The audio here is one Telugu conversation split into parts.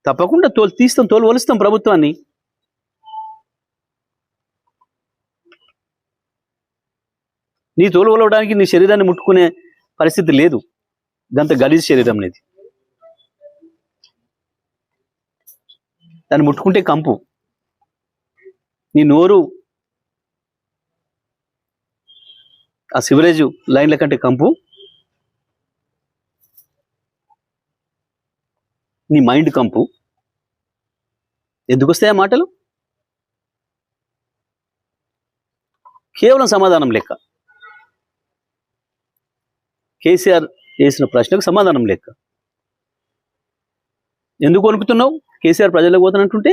తప్పకుండా తోలు వలుస్తాం ప్రభుత్వాన్ని. నీ తోలు వలవడానికి నీ శరీరాన్ని ముట్టుకునే పరిస్థితి లేదు. గంత గలీజ్ శరీరం అనేది. దాన్ని ముట్టుకుంటే కంపు. నీ నోరు ఆ సివరేజ్ లైన్ల కంటే కంపు. నీ మైండ్ కంపు. ఎందుకు వస్తాయి ఆ మాటలు? కేవలం సమాధానం లెక్క. కేసీఆర్ వేసిన ప్రశ్నకు సమాధానం లెక్క. ఎందుకు వణుకుతున్నావు? కేసీఆర్ ప్రజలకు పోతానంటుంటే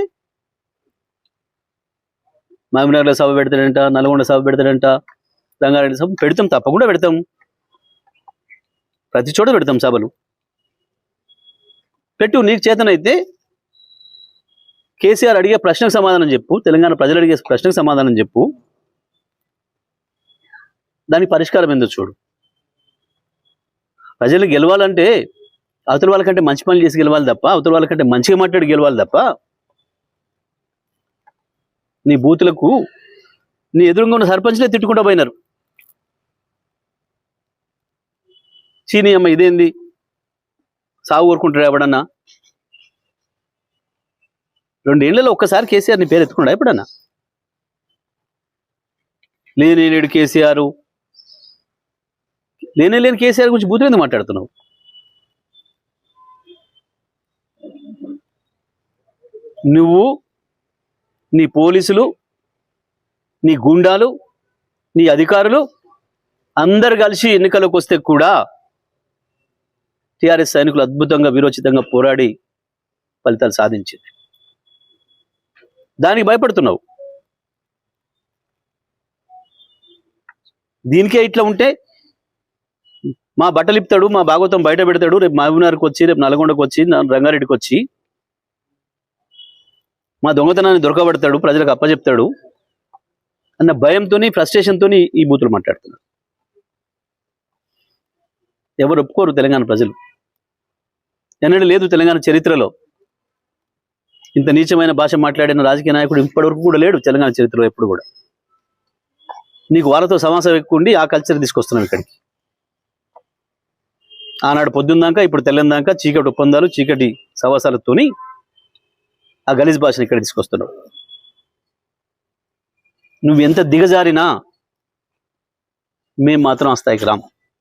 మహబూబ్నగర్లో సభ పెడతాడంట, నల్గొండ సభ పెడతాడంట, రంగారెడ్డి సభ పెడతాం, తప్పకుండా పెడతాం. ప్రతి చోట పెడతాం సభలు. పెట్టు. నీకు చేతనైతే కేసీఆర్ అడిగే ప్రశ్నకు సమాధానం చెప్పు. తెలంగాణ ప్రజలు అడిగే ప్రశ్నకు సమాధానం చెప్పు. దానికి పరిష్కారం ఏందో చూడు. ప్రజలు గెలవాలంటే అవతల వాళ్ళకంటే మంచి పనులు చేసి గెలవాలి తప్ప, అవతల వాళ్ళకంటే మంచిగా మాట్లాడి గెలవాలి తప్ప, నీ బూతులకు నీ ఎదురుగా ఉన్న సర్పంచ్లే తిట్టుకుంటూ పోయినారు. చీనీ అమ్మ ఇదేంది, సాగు కోరుకుంటాడు ఎవడన్నా? 2 ఏళ్లలో ఒక్కసారి కేసీఆర్ నీ పేరు ఎత్తుకున్నాడా ఎప్పుడన్నా? లేని కేసీఆర్, లేని కేసీఆర్ గురించి బూతులు ఎందుకు మాట్లాడుతున్నావు? నువ్వు, నీ పోలీసులు, నీ గుండాలు, నీ అధికారులు అందరు కలిసి ఎన్నికలకు వస్తే కూడా టీఆర్ఎస్ సైనికులు అద్భుతంగా వీరోచితంగా పోరాడి ఫలితాలు సాధించింది. దానికి భయపడుతున్నావు. దీనికే ఇట్లా ఉంటే మా బట్టలు ఇప్పుతాడు, మా భాగవతం బయట పెడతాడు, రేపు మహబూబ్నగర్కి వచ్చి, రేపు నల్గొండకు వచ్చి, రంగారెడ్డికి వచ్చి మా దొంగతనాన్ని దొరకబడతాడు, ప్రజలకు అప్పచెప్తాడు అన్న భయంతో, ఫ్రస్ట్రేషన్తో ఈ బూతులు మాట్లాడుతున్నారు. ఎవరు ఒప్పుకోరు తెలంగాణ ప్రజలు. ఎన్నడూ లేదు తెలంగాణ చరిత్రలో ఇంత నీచమైన భాష మాట్లాడిన రాజకీయ నాయకుడు ఇప్పటివరకు కూడా లేడు తెలంగాణ చరిత్రలో ఎప్పుడు కూడా. నీకు వాళ్ళతో సమాసం ఎక్కువ ఉండి ఆ కల్చర్ తీసుకొస్తున్నాం ఇక్కడికి. ఆనాడు పొద్దుందాకా ఇప్పుడు తెల్లందాకా చీకటి ఒప్పందాలు, చీకటి సవాసాలతోని ఆ గలీజ్ భాషను ఇక్కడ తీసుకొస్తున్నావు. నువ్వు ఎంత దిగజారినా మేము మాత్రం ఆ స్థాయికి రాము.